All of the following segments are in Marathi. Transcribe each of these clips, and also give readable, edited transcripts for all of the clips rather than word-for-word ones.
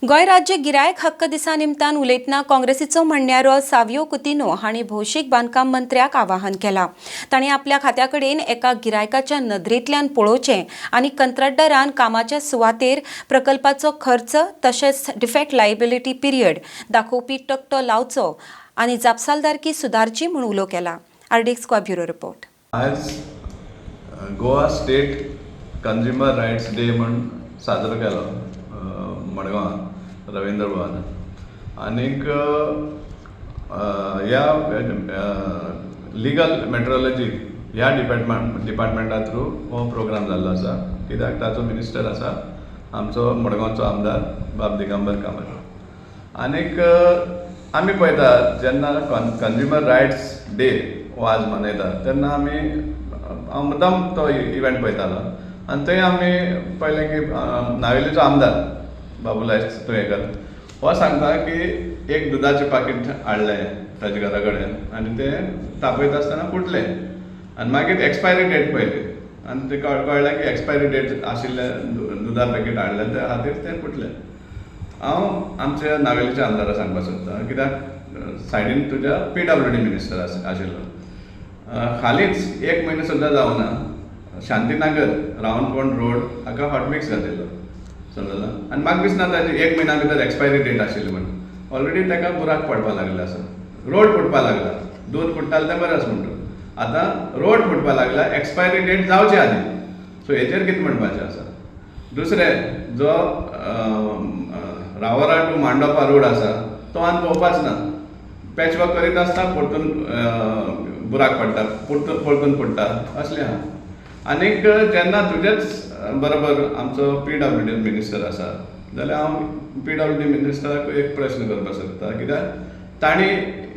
गोय राज्य गिरायक हक्क दिसा निमतान उलयतना काँग्रेसीचो म्हणण्यारो सावियो कुतिनो हांणी भौशीक बांदकाम मंत्र्याक आवाहन केलां. तांणी आपल्या खात्या कडेन एका गिरायकाच्या नदरेंतल्यान पळोवचें आनी कंत्राटदारान कामाच्या सुवातेर प्रकल्पाचो खर्च तशेंच डिफेक्ट लायबिलिटी पिरियड दाखोवपी तक्तो लावचो आनी जापसालदारकी सुदारची म्हूण उलो केला. RDX square bureau report. आज Goa state consumer rights day म्हणून साजरो केलो मडगांवां रवींद्र भवनात. आनीक ह्या लिगल मेट्रोलॉजी ह्या डिपार्टमेंटा थ्रू हो प्रोग्राम जाल्लो आसा. कित्याक ताचो मिनिस्टर आसा आमचो मडगांवचो आमदार बाब दिगंबर कामत. आनीक आमी पळयता जेन्ना कंज्युमर रायट्स डे हो आज मनयता तेन्ना आमी मुद्दाम तो इव्हेंट पळयतालो आनी थंय आमी पळयलें की नावेलीचो आमदार बाबुलाल तुयेकर हो सांगता की एक दुदाचें पाकीट हाडलें ताजे घरा कडेन आनी तें तापयता आसतना फुटलें आनी मागीर एक्सपायरी डेट पळयली आनी ते कळ्ळें की एक्सपायरी डेट आशिल्लें दुदा पॅकेट हाडलें त्या खातीर तें फुटलें. हांव आमच्या नावेलीच्या आमदाराक सांगपाक सोदतां कित्याक सायडीन तुज्या PWD मिनिस्टर आशिल्लो. हालींच एक म्हयनो सुद्दां जावना शांतीनगर रावनकोण रोड हाका हॉटमिक्स घातिल्लो समजला आनी म्हाका दिसना ताजी एक म्हयन्या भितर एक्सपायरी डेट आशिल्ली म्हणून. ऑलरेडी ताका बुराक पडपाक लागले आसा. रोड फुटपाक लागला. दूद फुट्टालें तें बरें आसा म्हणटून आतां रोड फुटपाक लागला. एक्सपायरी डेट जावचे आदी. सो हेचेर कितें म्हणपाचें आसा. दुसरें जो रावरा टू मांडोपा रोड आसा तो आनी पळोवपाच ना. पॅचवर्क करीत आसता परतून बुराक पडटा परतून फुट्टा असलें आहा. आनीक जेन्ना तुजेच बरोबर आमचो PWD मिनिस्टर आसा जाल्यार हांव PWD मिनिस्टराक एक प्रश्न करपाक सोदता. कित्याक तांणी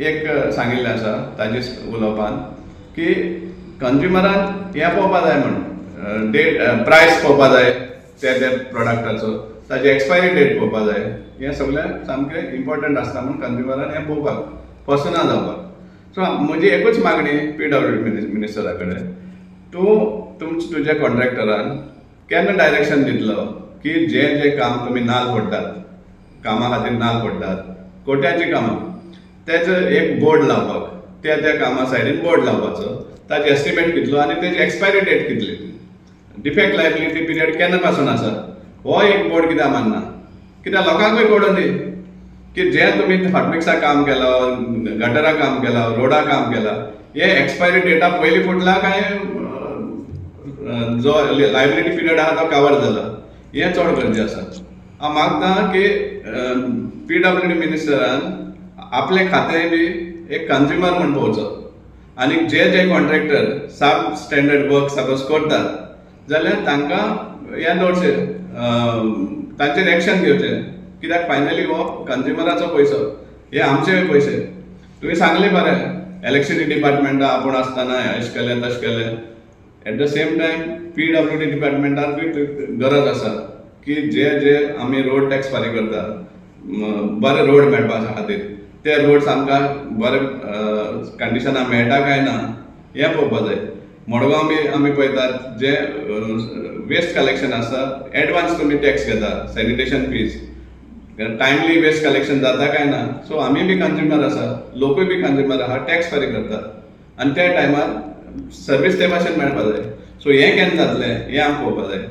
एक सांगिल्लें आसा ताजेच उलोवपान की कंज्युमरान हें पळोवपाक जाय म्हण डेट प्रायस पळोवपाक जाय त्या प्रोडक्टाचो ताजी एक्सपायरी डेट पळोवपाक जाय. हें सगळें सामकें इम्पॉर्टंट आसता म्हूण कंज्युमरान हें पळोवपाक फसुना जावपाक. सो म्हजी एकूच मागणी PWD मिनिस्टरा कडेन तुज्या कॉन्ट्रॅक्टरान केन्ना डायरेक्शन दितलो की जें काम तुमी नाल्ल फोडटात कामा खातीर नाल्ल फोडटात कोट्याची कामां तेजो एक बोर्ड लावपाक त्या कामा सायडीन बोर्ड लावपाचो ताजे एस्टिमेट कितलो आनी तेजी एक्सपायरी डेट कितली डिफेक्ट लायबिलिटी पिरियड केन्ना पासून आसा हो एक बोर्ड कित्याक मानना. कित्याक लोकांकूय कळून दी की जें तुमी हॉटमिक्सा काम केलां गटरा काम केलां रोडा काम केलां हे एक्सपायरी डेटा पयलीं फुटला काय जो लायबिलिटी पिरियड आहा तो कवर जाला हें चड गरजेचें आसा. हांव मागतां की PWD मिनिस्टरान आपलें खातें बी एक कंज्युमर म्हूण पळोवचो आनी जे कॉन्ट्रॅक्टर सब स्टँडर्ड वर्क सपोज करतात जाल्यार तांकां हें दवरचें तांचेर एक्शन घेवचें. कित्याक फायनली हो कंज्युमराचो पयसो हे आमचेय पयशे. तुवें सांगलें बरें इलेक्ट्रिसिटी डिपार्टमेंटा आपूण आसतना अशें केलें तशें केलें. At the same time PWD डिपार्टमेंटाक बी गरज आसा की जे आमी रोड टॅक्स फारीक करता बरे रोड मेळपा खातीर ते रोड्स आमकां बरे कंडिशनां मेळटा काय ना हें पळोवपाक जाय. मडगांव बी आमी पळयतात जे वेस्ट कलेक्शन आसा एडवान्स तुमी टॅक्स घेता sanitation fees timely waste collection जाता काय ना. सो आमी बी कंज्युमर आसा लोकूय बी कंज्युमर आहा टॅक्स फारीक करतात आनी त्या टायमार सर्वीस ते भाशेन मेळपा जाय. सो हें केन्ना जातलें हें आमकां पळोवपाक जाय.